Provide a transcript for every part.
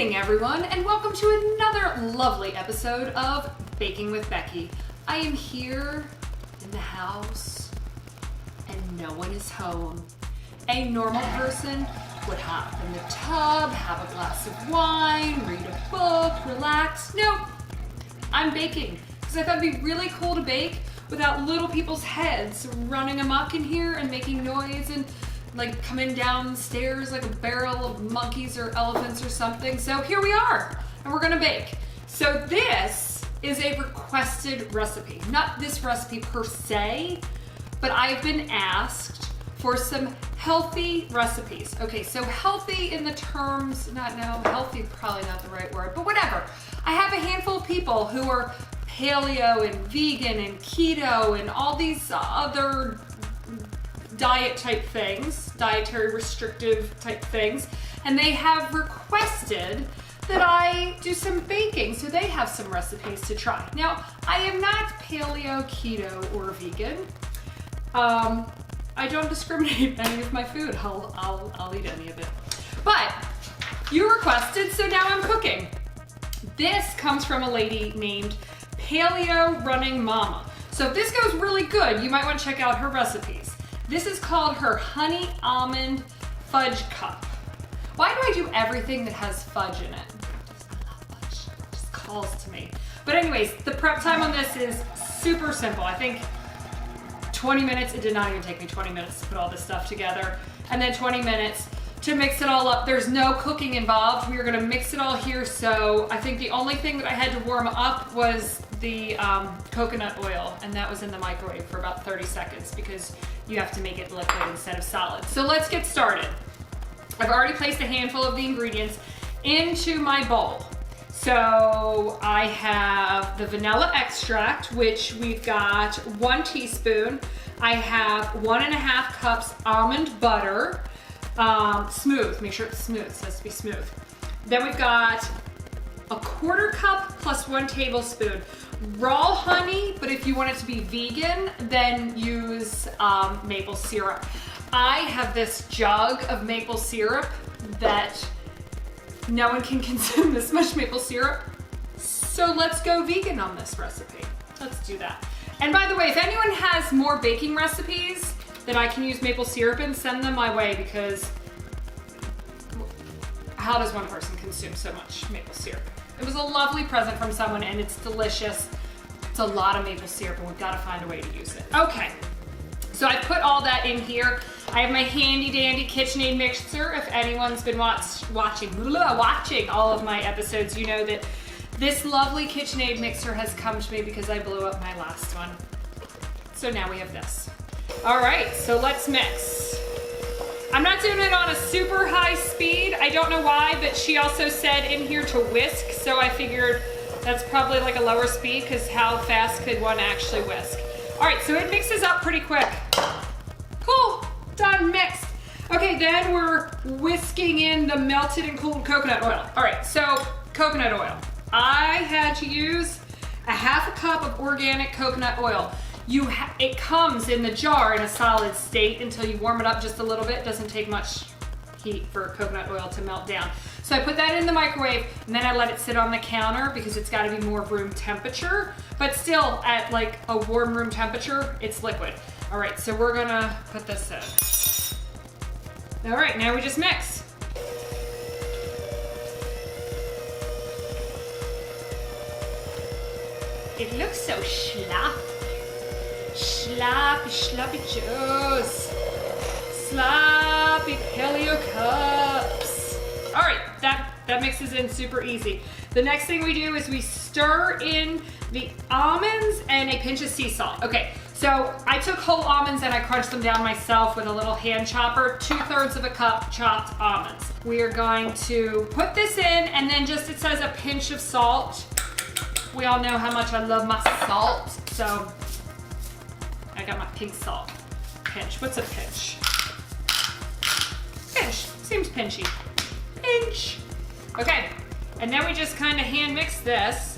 evening, everyone, and welcome to another lovely episode of Baking with Becky. I am here in the house and no one is home. A normal person would hop in the tub, have a glass of wine, read a book, relax. Nope, I'm baking because I thought it'd be really cool to bake without little people's heads running amok in here and making noise and like coming downstairs like a barrel of monkeys or elephants or something. So here we are, and we're gonna bake. So this is a requested recipe. Not this recipe per se, but I've been asked for some healthy recipes. Okay, so healthy in the terms, healthy probably not the right word, but whatever. I have a handful of people who are paleo and vegan and keto and all these other diet type things, dietary restrictive type things, and they have requested that I do some baking, so they have some recipes to try. Now, I am not paleo, keto, or vegan. I don't discriminate any of my food. I'll eat any of it. But you requested, so now I'm cooking. This comes from a lady named Paleo Running Mama. So if this goes really good, you might want to check out her recipes. This is called her honey almond fudge cup. Why do I do everything that has fudge in it? I love fudge. It just calls to me. But anyways, the prep time on this is super simple. I think 20 minutes. It did not even take me 20 minutes to put all this stuff together. And then 20 minutes to mix it all up. There's no cooking involved. We are gonna mix it all here. So I think the only thing that I had to warm up was the coconut oil, and that was in the microwave for about 30 seconds because you have to make it liquid instead of solid. So let's get started. I've already placed a handful of the ingredients into my bowl. So I have the vanilla extract, which we've got 1 teaspoon. I have 1.5 cups almond butter, smooth, make sure it's smooth, it says to be smooth. Then we've got 1/4 cup plus 1 tablespoon raw honey, but if you want it to be vegan, then use maple syrup. I have this jug of maple syrup that no one can consume this much maple syrup. So let's go vegan on this recipe. Let's do that. And by the way, if anyone has more baking recipes that I can use maple syrup in, send them my way, because how does one person consume so much maple syrup? It was a lovely present from someone and it's delicious. It's a lot of maple syrup and we've got to find a way to use it. Okay, so I put all that in here. I have my handy dandy KitchenAid mixer. If anyone's been watching all of my episodes, you know that this lovely KitchenAid mixer has come to me because I blew up my last one. So now we have this. All right, so let's mix. I'm not doing it on a super high speed. I don't know why, but she also said in here to whisk, so I figured that's probably like a lower speed because how fast could one actually whisk? All right, so it mixes up pretty quick. Cool, done, mixed. Okay, then we're whisking in the melted and cooled coconut oil. All right, so coconut oil. I had to use 1/2 cup of organic coconut oil. It comes in the jar in a solid state until you warm it up just a little bit. It doesn't take much heat for coconut oil to melt down. So I put that in the microwave and then I let it sit on the counter because it's got to be more room temperature, but still at like a warm room temperature, it's liquid. All right, so we're gonna put this in. All right, now we just mix. It looks so sloppy. Sloppy joes. Sloppy paleo cups. All right, that mixes in super easy. The next thing we do is we stir in the almonds and a pinch of sea salt. Okay, so I took whole almonds and I crunched them down myself with a little hand chopper, 2/3 of a cup chopped almonds. We are going to put this in and then just, it says a pinch of salt. We all know how much I love my salt, so I got my pink salt. Pinch, what's a pinch? Pinch, seems pinchy. Pinch. Okay, and then we just kind of hand mix this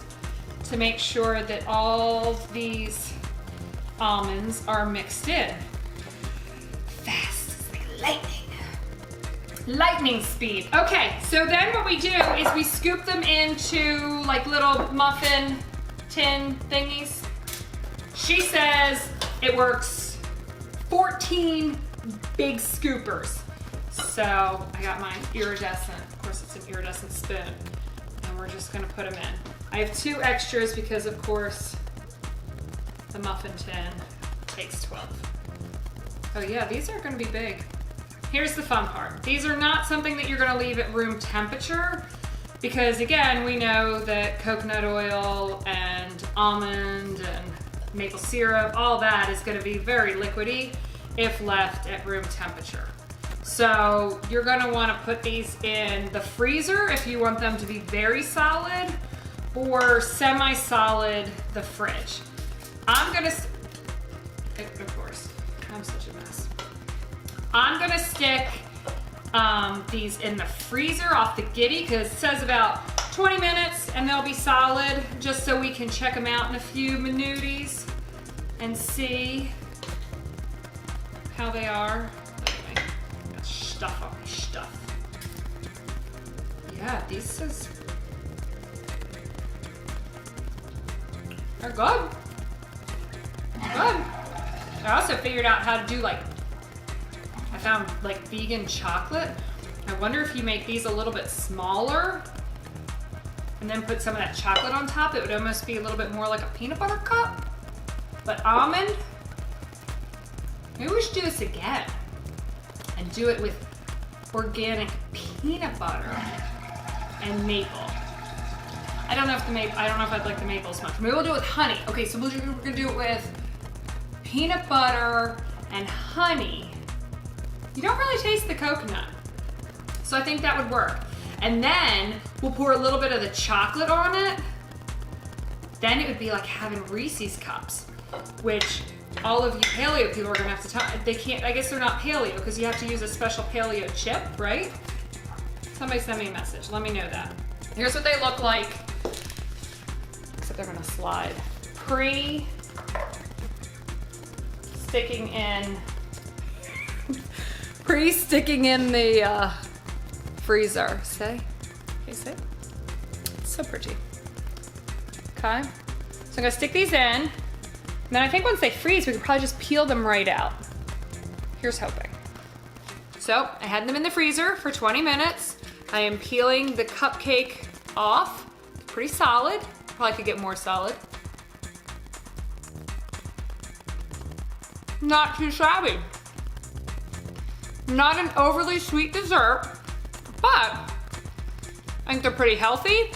to make sure that all these almonds are mixed in. Fast, it's like lightning. Lightning speed. Okay, so then what we do is we scoop them into like little muffin tin thingies. She says it works 14 big scoopers. So I got mine iridescent. Of course, it's an iridescent spoon. And we're just gonna put them in. I have 2 extras because, of course, the muffin tin takes 12. Oh yeah, these are gonna be big. Here's the fun part. These are not something that you're gonna leave at room temperature because, again, we know that coconut oil and almond and maple syrup, all that is gonna be very liquidy if left at room temperature. So you're gonna wanna put these in the freezer if you want them to be very solid, or semi-solid the fridge. I'm gonna, of course, I'm such a mess. I'm gonna stick these in the freezer off the giddy because it says about 20 minutes and they'll be solid, just so we can check them out in a few minutes and see how they are. Anyway, got stuff on my stuff. Yeah, these are good. Good. I also figured out how to do I found vegan chocolate. I wonder if you make these a little bit smaller and then put some of that chocolate on top, it would almost be a little bit more like a peanut butter cup. But almond, maybe we should do this again and do it with organic peanut butter and maple. I don't know if I'd like the maple as much. Maybe we'll do it with honey. Okay, so we're gonna do it with peanut butter and honey. You don't really taste the coconut. So I think that would work. And then we'll pour a little bit of the chocolate on it. Then it would be like having Reese's cups, which all of you paleo people are gonna have to try. They can't, I guess they're not paleo because you have to use a special paleo chip, right? Somebody send me a message, let me know that. Here's what they look like, except they're gonna slide. Pre-sticking in the freezer. Say? Can you see? It's so pretty. Okay. So I'm gonna stick these in. And then I think once they freeze, we could probably just peel them right out. Here's hoping. So I had them in the freezer for 20 minutes. I am peeling the cupcake off. Pretty solid. Probably could get more solid. Not too shabby. Not an overly sweet dessert, but I think they're pretty healthy.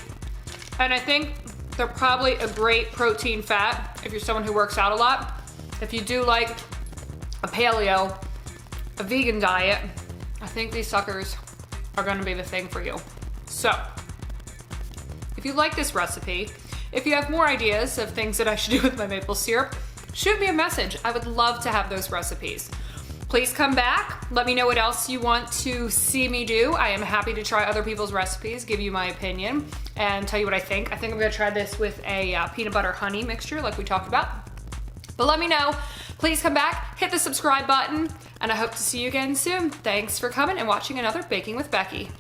And I think they're probably a great protein fat if you're someone who works out a lot. If you do like a paleo, a vegan diet, I think these suckers are gonna be the thing for you. So, if you like this recipe, if you have more ideas of things that I should do with my maple syrup, shoot me a message. I would love to have those recipes. Please come back. Let me know what else you want to see me do. I am happy to try other people's recipes, give you my opinion, and tell you what I think. I think I'm gonna try this with a peanut butter honey mixture like we talked about. But let me know. Please come back, hit the subscribe button, and I hope to see you again soon. Thanks for coming and watching another Baking with Becky.